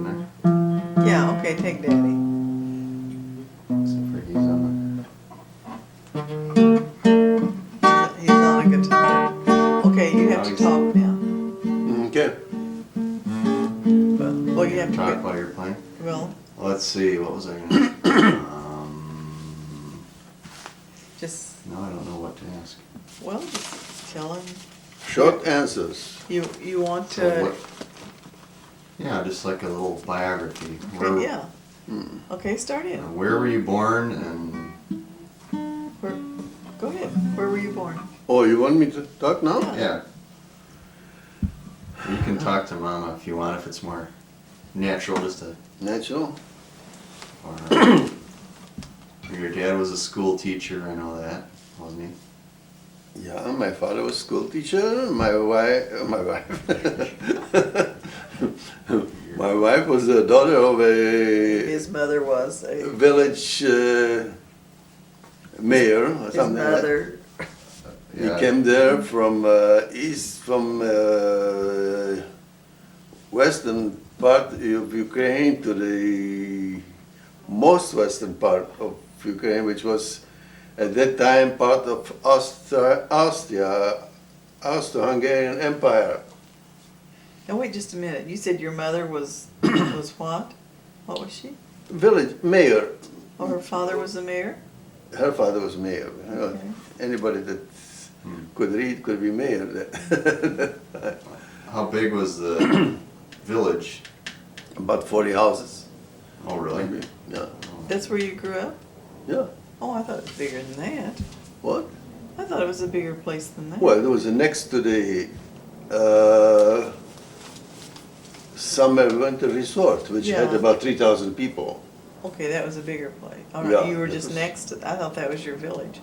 Yeah, okay, take Daddy. Except for he's on He's on a guitar. Okay, you have to talk now. Okay. Well, you have to talk get, while you're playing. well, Let's see, what was I gonna just, no, I don't know what to ask. well, just tell him Short answers. you want So to, what, yeah, just like a little biography. okay, yeah. Okay, start in. Where were you born and Where, go ahead. Where were you born? Oh, you want me to talk now? yeah. You can talk to Mama if you want, if it's more natural, just to. Natural. Or, your dad was a school teacher, I know that, wasn't he? Yeah, my father was school teacher. My wife, my wife was the daughter of a His mother was a, village mayor or his something like that. mother, He came there from western part of Ukraine to the most western part of Ukraine, which was at that time part of Austro-Hungarian Empire. now wait just a minute. You said your mother was, was what? What was she? Village mayor. Oh, her father was the mayor? Her father was mayor. You know, Okay. anybody that could read could be mayor. How big was the village? About 40 houses. Oh, really? Maybe. Yeah. That's where you grew up? Yeah. Oh, I thought it was bigger than that. What? I thought it was a bigger place than that. Well, it was next to the summer winter resort, which had Yeah. about 3,000 people. Okay, that was a bigger place. All right, Yeah, you were that just was- next to, I thought that was your village.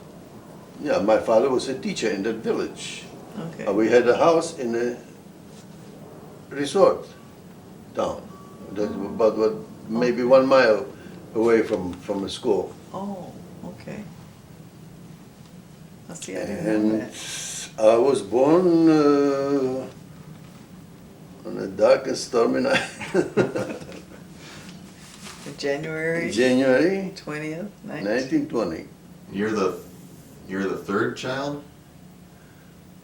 Yeah, my father was a teacher in that village. Okay. We had a house in a resort town, that about maybe 1 mile away from the school. Oh, okay. I see, I didn't know And that. I was born on a dark and stormy night. January January 20th, 1920. You're the third child?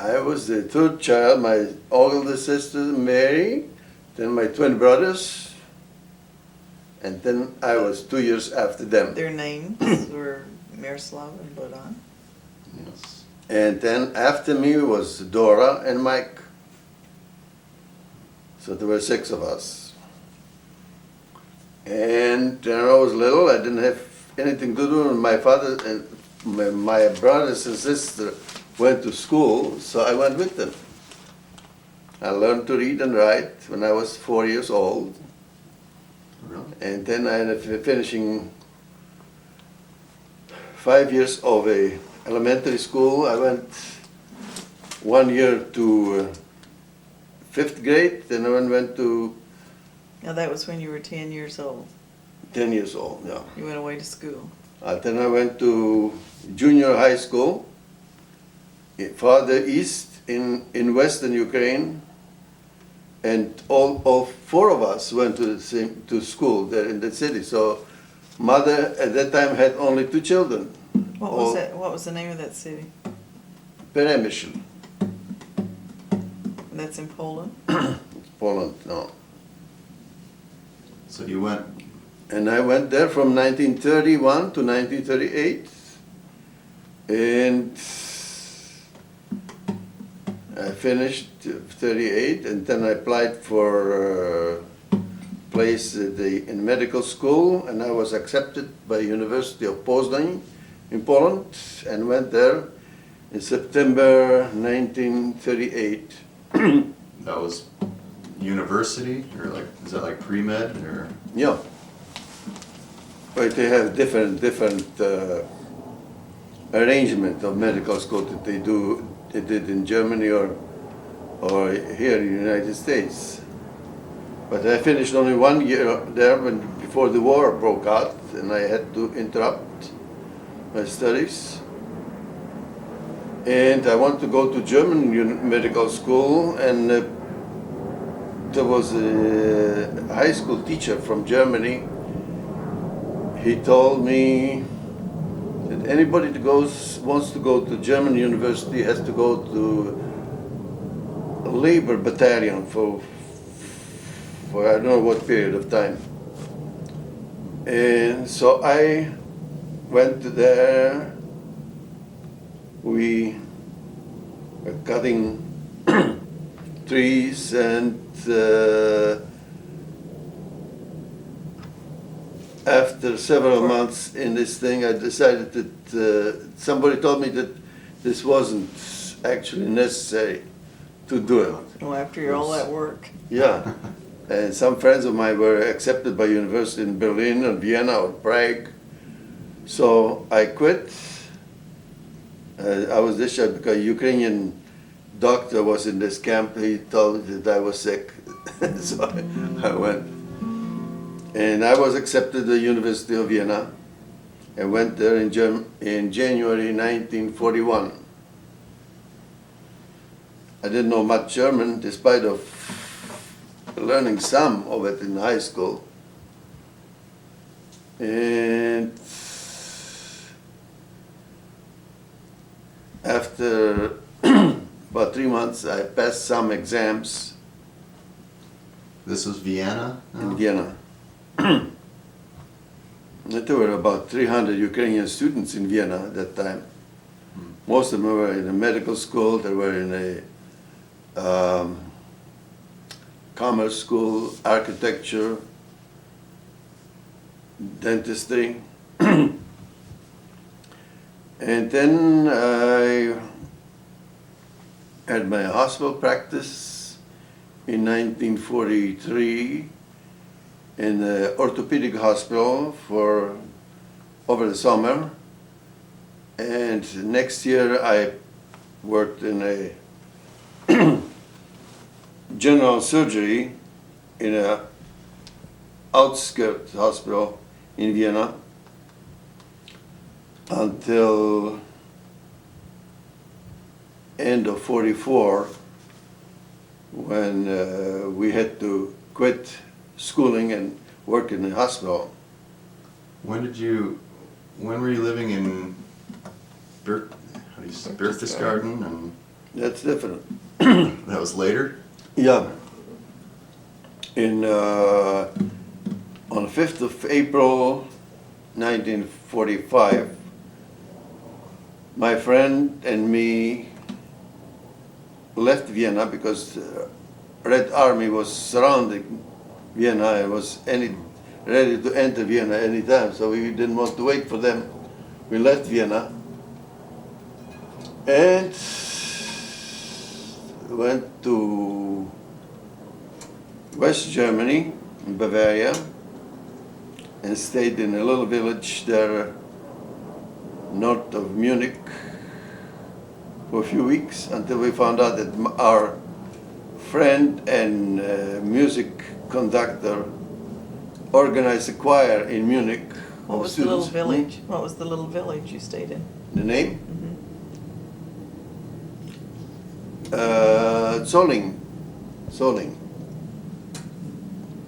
I was the third child, my older sister Mary, then my twin brothers, and then I was 2 years after them. Their names were Miroslav and Bodan. Yes. And then after me was Dora and Mike. So there were 6 of us. And when I was little, I didn't have anything to do. My father and my brothers and sister went to school, so I went with them. I learned to read and write when I was 4 years old. Really? And then I ended up finishing 5 years of a elementary school. I went 1 year to 5th grade, then I went to Now that was when you were 10 years old. 10 years old, yeah. You went away to school. Then I went to junior high school, farther east in western Ukraine, and all 4 of us went to school there in the city. So mother at that time had only 2 children. What was that? What was the name of that city? Peremyśl, And that's in Poland? Poland, no. So you went, And I went there from 1931 to 1938, and I finished 38, and then I applied for a place in medical school, and I was accepted by University of Poznań in Poland, and went there in September 1938. that was university, or like, is that like pre-med, or? Yeah. But they have different arrangement of medical school that they did in Germany or here in the United States. But I finished only 1 year there before the war broke out, and I had to interrupt my studies. And I wanted to go to German medical school, and there was a high school teacher from Germany. He told me that anybody that wants to go to German university has to go to a labor battalion for I don't know what period of time. And so I went to there. We were cutting trees, and after several months in this thing, I decided that somebody told me that this wasn't actually necessary to do it. Well, after all that work. Yeah. And some friends of mine were accepted by university in Berlin or Vienna or Prague. So I quit. I was discharged because a Ukrainian doctor was in this camp. He told me that I was sick. So I went. And I was accepted at the University of Vienna. I went there in January 1941. I didn't know much German, despite of learning some of it in high school. And after about 3 months, I passed some exams This was Vienna? in Vienna. There were about 300 Ukrainian students in Vienna at that time. Most of them were in a medical school, they were in a commerce school, architecture, dentistry. And then I had my hospital practice in 1943 in the orthopedic hospital for over the summer. And next year I worked in a general surgery in a outskirt hospital in Vienna until end of 44, when we had to quit schooling and work in the hospital. When were you living in Berchtesgaden? And That's different. that was later? Yeah. On the 5th of April 1945, my friend and me left Vienna because the Red Army was surrounding Vienna and was ready to enter Vienna anytime, so we didn't want to wait for them. We left Vienna and went to West Germany, in Bavaria, and stayed in a little village there north of Munich for a few weeks until we found out that our friend and music conductor organized a choir in Munich. What was the little village? What was the little village you stayed in? The name? Zolling.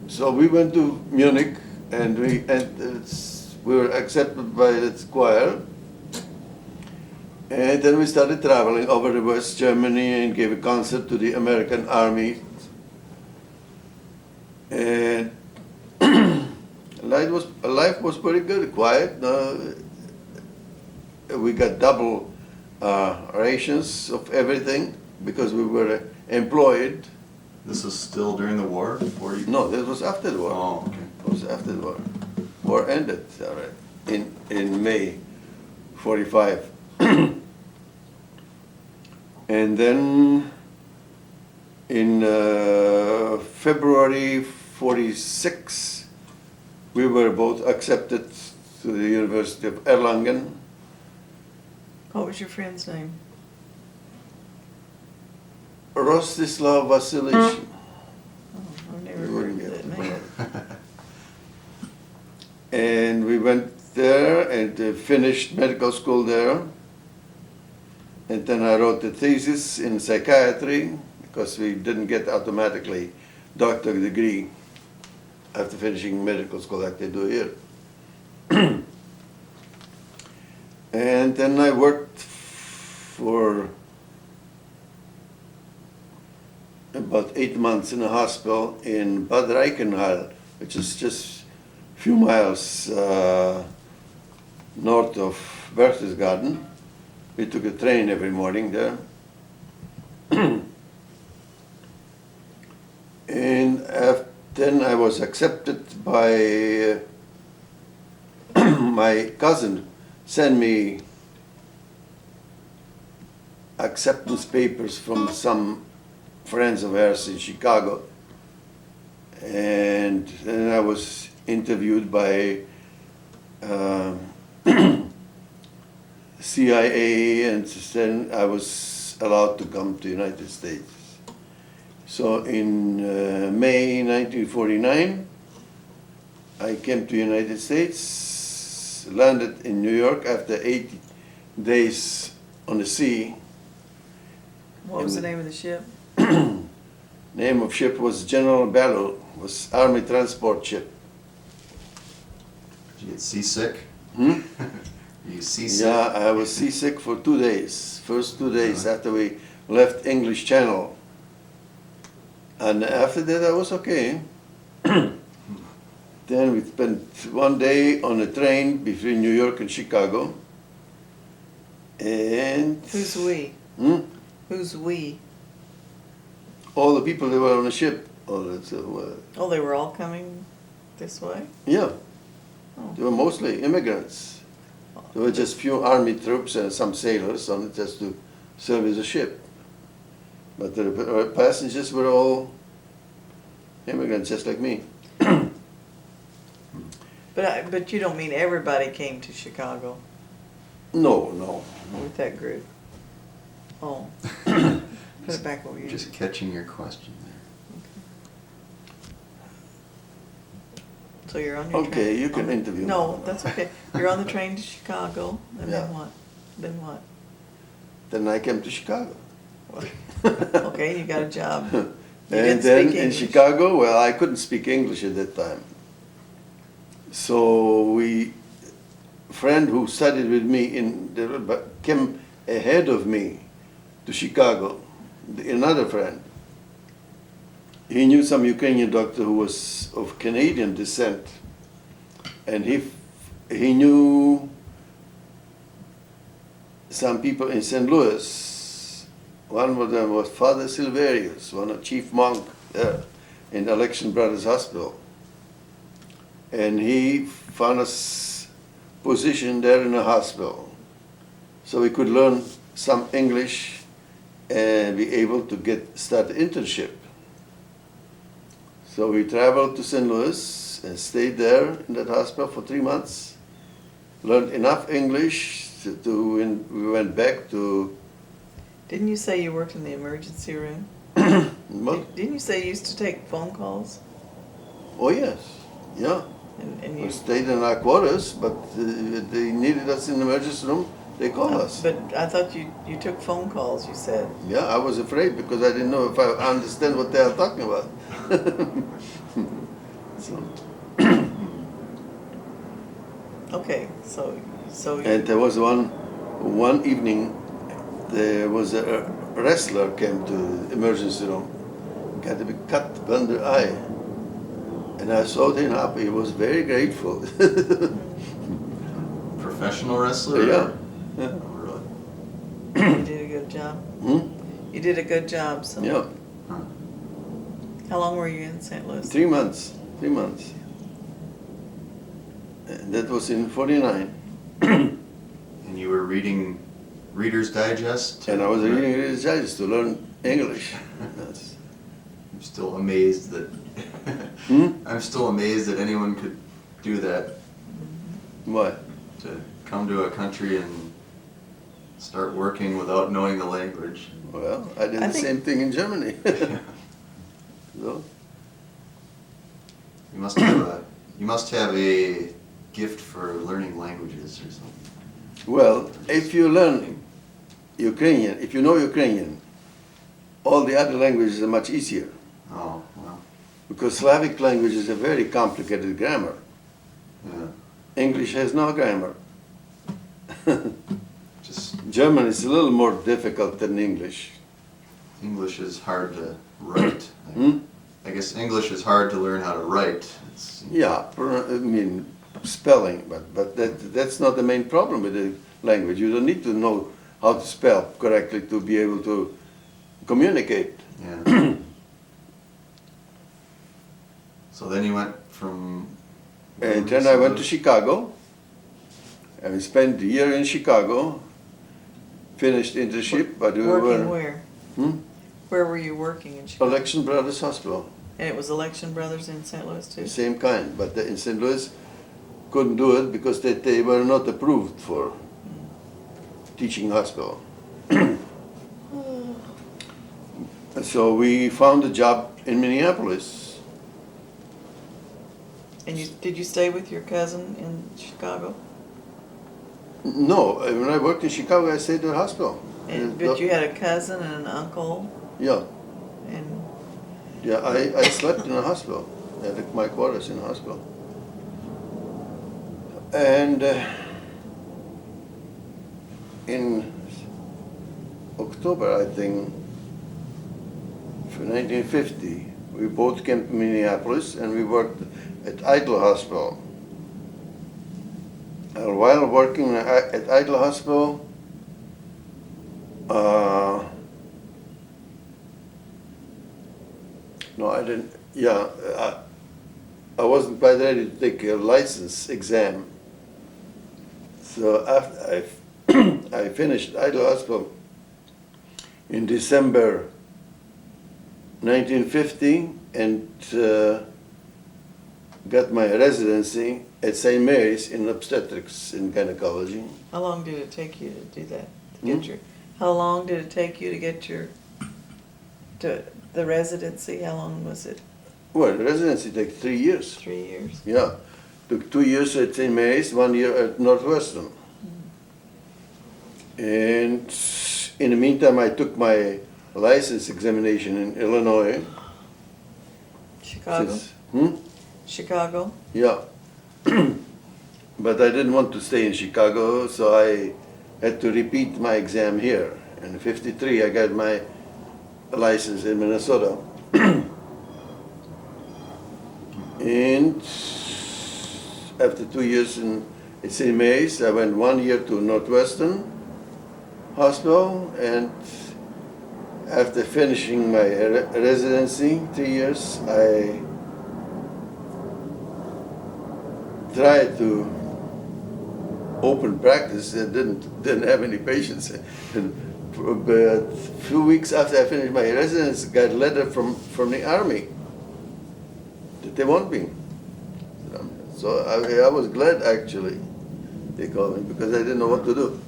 So we went to Munich and we were accepted by its choir. And then we started traveling over to West Germany and gave a concert to the American Army. And life was pretty good, quiet. We got double rations of everything because we were employed. This was still during the war? No, this was after the war. Oh, okay. It was after the war. War ended, all right, in May 45. And then in February 46, we were both accepted to the University of Erlangen. What was your friend's name? Rostislav Vasilich. Oh, I've never You heard wouldn't of get that it. name. And we went there and finished medical school there. And then I wrote the thesis in psychiatry because we didn't get automatically doctorate degree after finishing medical school like they do here. And then I worked for about 8 months in a hospital in Bad Reichenhall, which is just a few miles north of Berchtesgaden. We took a train every morning there. And then I was accepted by my cousin, sent me acceptance papers from some friends of ours in Chicago. And then I was interviewed by CIA, and then I was allowed to come to the United States. So in May 1949, I came to the United States, landed in New York after 80 days on the sea. What was the name of the ship? Name of ship was General Ballot, was Army transport ship. Did you get seasick? Hmm? You seasick? Yeah, I was seasick for 2 days. First 2 days after we left English Channel. And after that I was okay. Then we spent 1 day on a train between New York and Chicago. And Who's we? Who's we? all the people that were on the ship, all that, Oh, they were all coming this way? yeah, Oh. they were mostly immigrants. There were just few army troops and some sailors on it just to service the ship. But the passengers were all immigrants, just like me. But you don't mean everybody came to Chicago No, no. with that group? Oh. Put it back over you. Just catching your question there. So you're on your train. Okay, you can interview. No, that's okay. You're on the train to Chicago, and then Yeah. what? Then what? Then I came to Chicago. Okay, you got a job. You And didn't then speak in English. Chicago, well, I couldn't speak English at that time. So friend who studied with me came ahead of me to Chicago, another friend. He knew some Ukrainian doctor who was of Canadian descent, and he knew some people in St. Louis. One of them was Father Silverius, one of chief monk there in Election Brothers Hospital. And he found us position there in the hospital, so we could learn some English and be able to start the internship. So we traveled to St. Louis and stayed there in that hospital for 3 months. Learned enough English when we went back to. Didn't you say you worked in the emergency room? What? Didn't you say you used to take phone calls? Oh yes, yeah. And We you, stayed in our quarters, but they needed us in the emergency room. They called us. But I thought you took phone calls, you said. Yeah, I was afraid because I didn't know if I understand what they are talking about. So, Okay, so and there was one evening, there was a wrestler came to the emergency room, got a big cut under the eye, and I saw him up. He was very grateful. Professional wrestler? Yeah. Oh, really? you did a good job. Hmm? You did a good job. So Yeah, Huh. how long were you in St. Louis? 3 months. 3 months. And that was in '49. And you were reading Reader's Digest? And I was reading his digest to learn English. That's, I'm still amazed that I'm still amazed that anyone could do that, why? to come to a country and start working without knowing the language. Well, I did I the think- same thing in Germany. So, You must have a gift for learning languages or something. well, if you learn Ukrainian, if you know Ukrainian, all the other languages are much easier. Oh, well. Because Slavic language is a very complicated grammar. Yeah. English has no grammar. Just German is a little more difficult than English. English is hard to write. Hmm? I guess English is hard to learn how to write. Yeah, I mean spelling, but that's not the main problem with the language. You don't need to know how to spell correctly to be able to communicate. Yeah. So then you went from. And then I went to Chicago, and we spent a year in Chicago, finished internship, but we Working were where? Hmm? Where were you working in Chicago? Election Brothers Hospital, And it was Election Brothers in St. Louis too? the same kind, but in St. Louis couldn't do it because they were not approved for teaching hospital. So we found a job in Minneapolis. And did you stay with your cousin in Chicago? No, when I worked in Chicago, I stayed at the hospital. But you had a cousin and an uncle, Yeah, and yeah, I slept in a hospital. I had my quarters in a hospital. And in October, I think, for 1950, we both came to Minneapolis and we worked at Idle Hospital. And while working at Idle Hospital, no, I didn't. Yeah, I wasn't quite ready to take a license exam. So after I finished Idle Hospital in December 1950 and got my residency at St. Mary's in obstetrics and gynecology. how long did it take you to do that? To get your, how long did it take you to get the residency? How long was it? Well, the residency takes 3 years. 3 years? Yeah, took 2 years at St. Mary's, 1 year at Northwestern. And in the meantime, I took my license examination in Illinois. Chicago? Hmm? Chicago? Yeah. But I didn't want to stay in Chicago, so I had to repeat my exam here. In '53, I got my license in Minnesota. And after 2 years at St. Mary's, I went 1 year to Northwestern Hospital, and after finishing my residency, 3 years, I tried to open practice and didn't have any patients. But a few weeks after I finished my residence, I got a letter from the Army that they want me. So I was glad actually they called me because I didn't know what to do.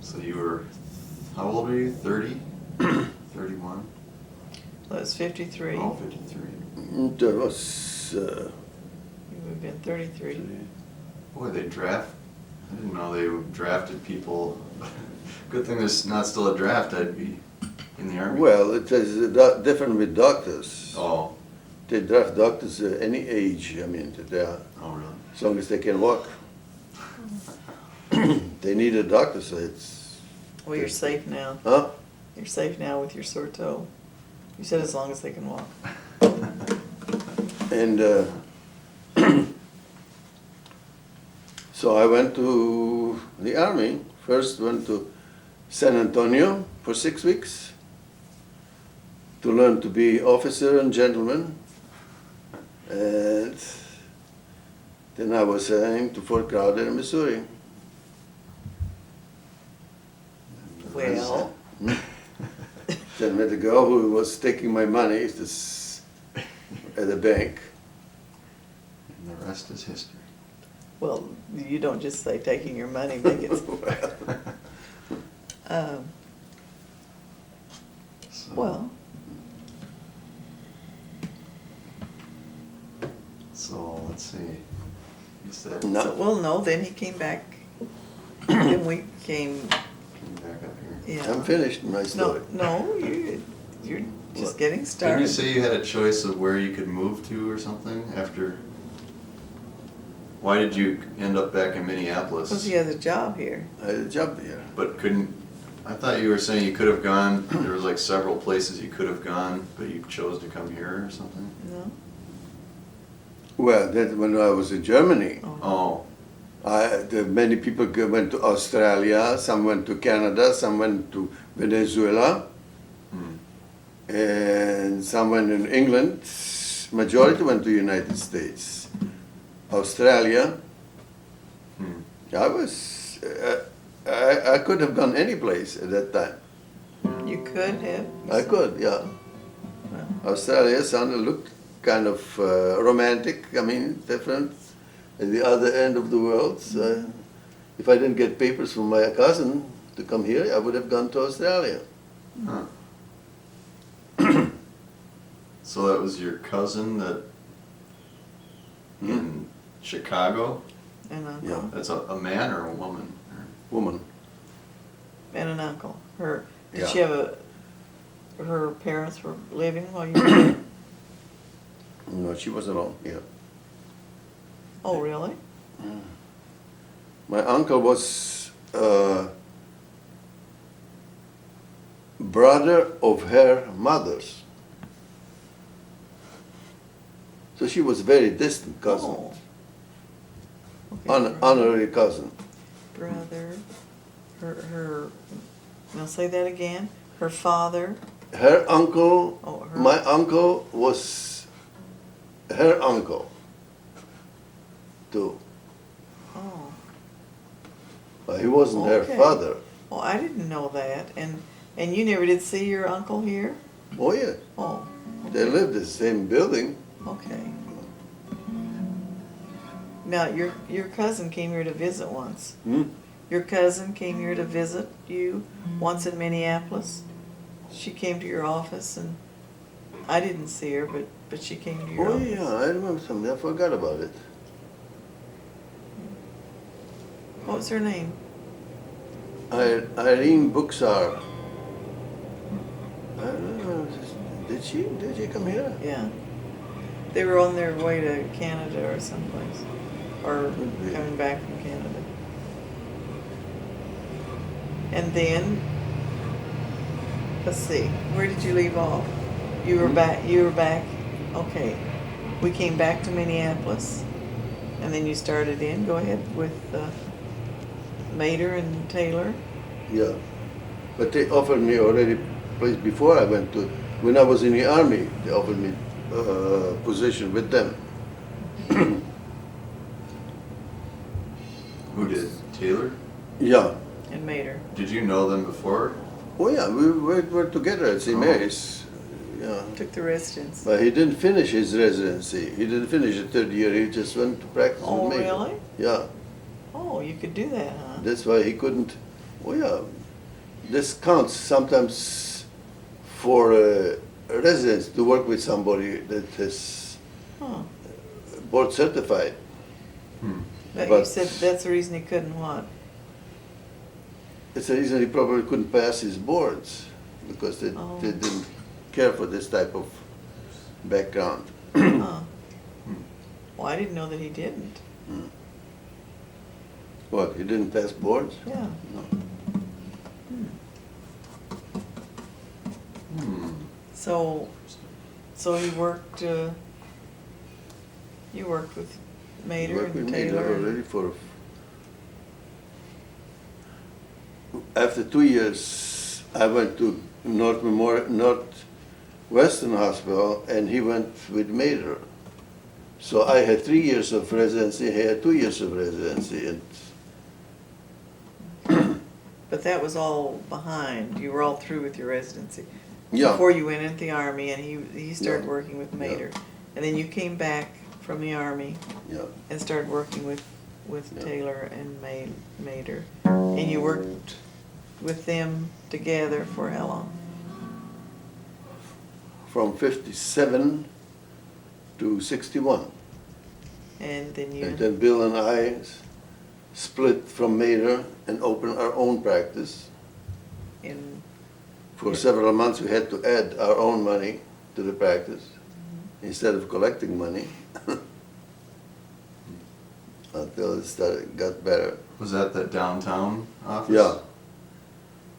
So you were, how old were you? 30? 31? That was 53. Oh, 53. That was You would have been 33. Boy, they draft. I didn't know they drafted people. Good thing there's not still a draft. I'd be in the Army. well, it is different with doctors. Oh. They draft doctors at any age. I mean, they are, Oh, really? as long as they can walk. They need a doctor, so it's. Well, you're safe now. Huh? You're safe now with your sore toe. You said as long as they can walk. And so I went to the Army. First went to San Antonio for 6 weeks to learn to be officer and gentleman. And then I was assigned to Fort Crowder in Missouri. Well, Then met a girl who was taking my money at the bank. And the rest is history. well, you don't just say taking your money, make it. So, Well, So let's see. You said No. so, well, no, then he came back. Then we came, came back up here. yeah. I'm finished my No, story. no, you're just getting Didn't started. you say you had a choice of where you could move to or something after? Why did you end up back in Minneapolis? Because he has a job here. I had a job here. But couldn't, I thought you were saying you could have gone, there was like several places you could have gone, but you chose to come here or something? No? Well, that when I was in Germany, Oh, many people went to Australia, some went to Canada, some went to Venezuela, and some went in England. Majority went to United States. Australia. I was, I could have gone any place at that time. You could have. I could, yeah. Australia looked kind of romantic, I mean, different, at the other end of the world. So if I didn't get papers from my cousin to come here, I would have gone to Australia. huh. So that was your cousin that in Chicago? And uncle. Yeah. That's a man or a woman? Woman. And an uncle. Did Yeah. she have her parents were living while you were there? No, she was alone, yeah. Oh, really? My uncle was brother of her mother's. So she was very distant cousin, Oh. Okay, honorary cousin. brother, her, now say that again, her father, Her uncle, oh, her. my uncle was her uncle too. Oh, But he wasn't her Okay. father. well, I didn't know that, and you never did see your uncle here? Oh yeah, Oh, they lived in the same building. okay. Now, your cousin came here to visit once. Hmm? Your cousin came here to visit you once in Minneapolis. She came to your office, and I didn't see her, but she came to your Oh office. yeah, I remember something. I forgot about it. What was her name? Irene Buxar. I don't know. Did she come here? Yeah. They were on their way to Canada or someplace, or Could be. coming back from Canada. And then, let's see, where did you leave off? You were back. You were back. Okay, we came back to Minneapolis, and then you started in. Go ahead with Mater and Taylor. Yeah. But they offered me already place before I went to, when I was in the army, they offered me position with them. Who did? Taylor? Yeah. And Mater. Did you know them before? Oh yeah, we were together at St. Oh. Mary's. Yeah. Took the residence. But he didn't finish his residency. He didn't finish the third year. He just went to practice Oh, with me. really? Yeah. Oh, you could do that, huh? That's why he couldn't. Oh yeah. This counts sometimes for residents to work with somebody that is Huh. board certified. But you But- said that's the reason he couldn't what? It's the reason he probably couldn't pass his boards because they Oh. didn't care for this type of background. Huh. Well, I didn't know that he didn't. What, he didn't pass boards? Yeah. No. So he worked, you worked with He Mater worked with and me Taylor. already for, after 2 years, I went to Northwestern Hospital and he went with Mater. So I had 3 years of residency, he had 2 years of residency, and But that was all behind. You were all through with your residency. yeah. Before you went into the Army, and he started Yeah. working with Yeah. Mater. And then you came back from the Army Yeah. and started working with Yeah. Taylor and Mater. And you worked with them together for how long? From 57 to 61. And then you, And then Bill and I split from Mater and opened our own practice in For several months, we had to add our own money to the practice instead of collecting money until got better. Was that the downtown office? Yeah.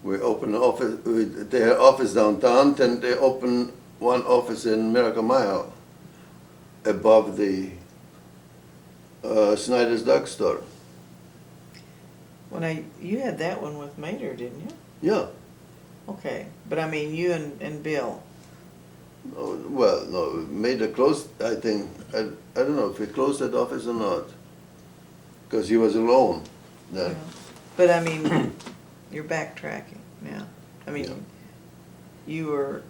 We opened an office, they had office downtown, then they opened one office in Miracle Mile above the Snyder's Dog Store. You had that one with Mater, didn't you? Yeah. Okay, but I mean, you and Bill. Oh, well, no, Mater closed, I think, I don't know if he closed that office or not, because he was alone then. Yeah. But I mean, you're backtracking now. I mean, Yeah. you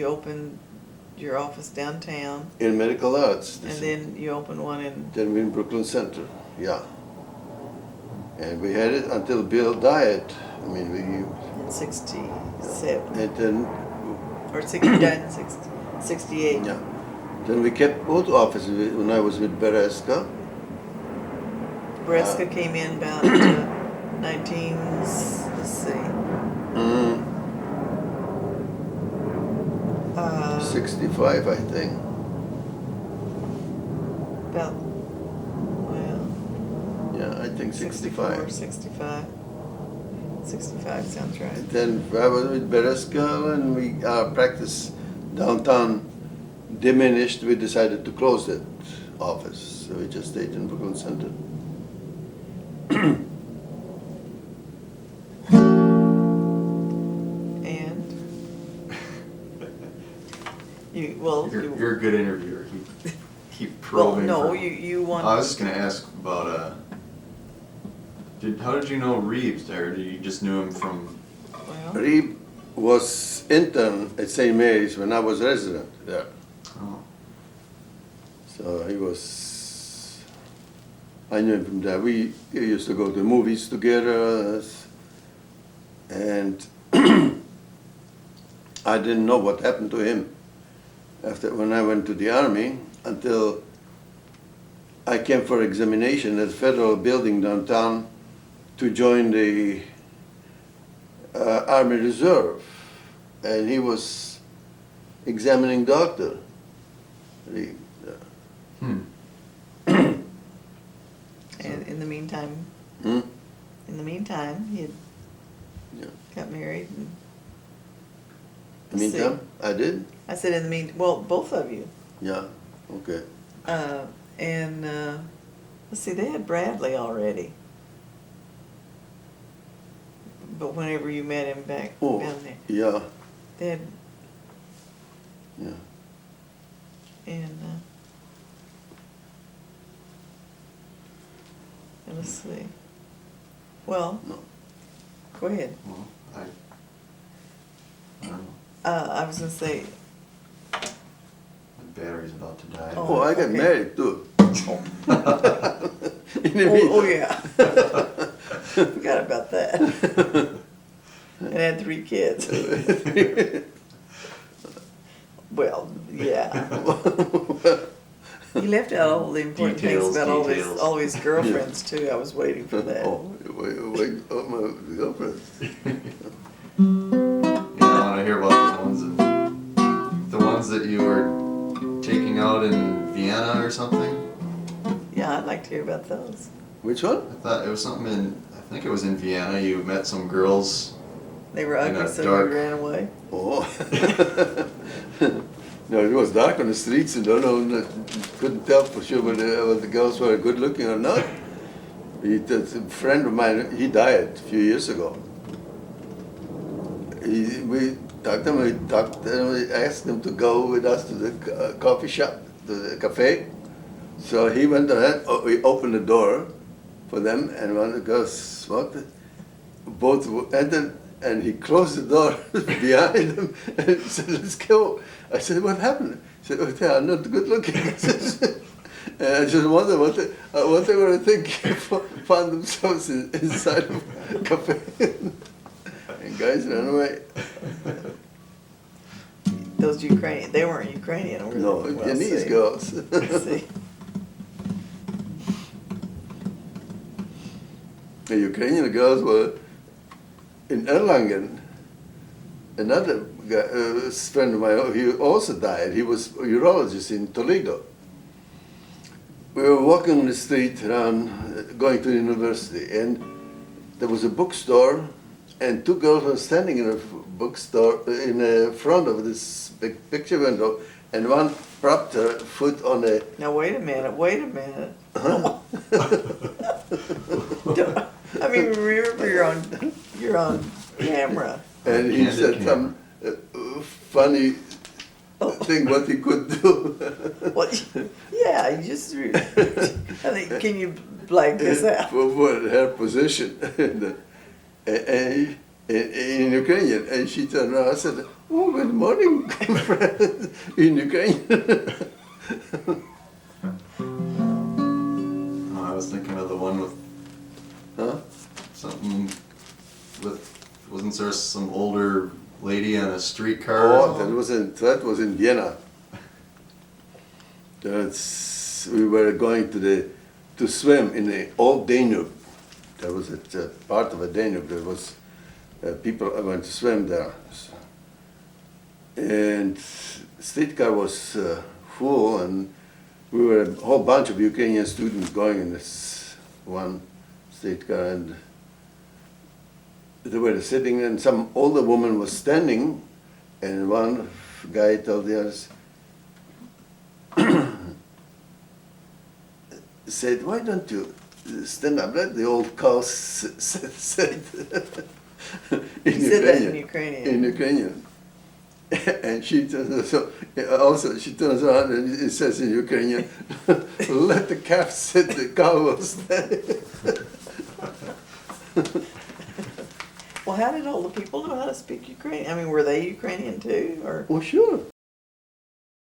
opened your office downtown, In Medical Arts. and then you opened one in, Then we in Brooklyn Center, yeah. And we had it until Bill died. I mean, in 67, and then, or 60, he died in 68. yeah. Then we kept both offices when I was with Bereska. Breska came in about 19, let's see, Mm, uh, 65, I think. about, well, Yeah, I think 64, 65. 65. 65 sounds right. And then I was with Bereska and our practice downtown diminished. We decided to close that office. So we just stayed in Brooklyn Center. And You're a good interviewer. Keep well, probing. no, for- you want. I was just gonna ask about how did you know Reeves, or did you just knew him from? Well, Reeb was intern at St. Mary's when I was resident there. Oh, So I knew him from there. We used to go to movies together, and I didn't know what happened to him when I went to the army until I came for examination at the federal building downtown to join the Army Reserve, and he was examining doctor. Reeb. hmm. and in the meantime, Hmm? he had Yeah. got married. And, In the let's see. meantime, I did? I said well, both of you. Yeah, okay. And let's see, they had Bradley already. But whenever you met him back Oh, down there, yeah, they had, yeah. and let's see. Well, No. go ahead. Well, I don't know. I was gonna say, My battery's about to die. Oh, I got okay. married too. In the Oh, meantime. yeah. Forgot about that. And had 3 kids. Well, yeah. He left out all the important Details, things about details. all his girlfriends too. I was waiting for that. Oh, wait, oh, my girlfriend. Yeah, I want to hear about the ones that you were taking out in Vienna or something. Yeah, I'd like to hear about those. Which one? I thought it was something I think it was in Vienna. You met some girls. They were In ugly, a so dark- you ran away. Oh. No, it was dark on the streets and couldn't tell for sure whether the girls were good looking or not. A friend of mine, he died a few years ago. We talked to him, we asked him to go with us to the coffee shop, to the cafe. So he went ahead, we opened the door for them, and one of the girls smoked it. Both entered, and he closed the door behind them and said, "Let's go." I said, "What happened?" He said, "Oh, they are not good looking." And I just wonder what they were thinking, found themselves inside of a cafe. And guys ran away. Those Ukrainian, they weren't Ukrainian, were they? No, Well, Viennese see. girls. See. The Ukrainian girls were in Erlangen. another guy, friend of mine, he also died. He was a urologist in Toledo. We were walking on the street around, going to university, and there was a bookstore, and two girls were standing in a bookstore in the front of this big picture window, and one propped her foot on a. Now, wait a minute, wait a minute. I mean, remember you're on camera. And he Candid said camera. some funny thing what he could do. Well, yeah, you just, I think, can you blank this out? for her position in Ukrainian. And she turned around and said, "Oh, good morning," in Ukrainian. Oh, I was thinking of the one with Huh? something with, wasn't there some older lady on a streetcar? Oh, that was in Vienna. We were going to swim in the old Danube. There was a part of a Danube. There was people went to swim there, and streetcar was full, and we were a whole bunch of Ukrainian students going in this one streetcar, and they were sitting, and some older woman was standing, and one guy told the others, said, "Why don't you stand up?" Like the old cow said You said that in Ukrainian. In Ukrainian. And she turns, so also she turns around and it says in Ukrainian, "Let the calf sit, the cow will stay." Well, how did all the people know how to speak Ukrainian? I mean, were they Ukrainian too, or? Well, sure.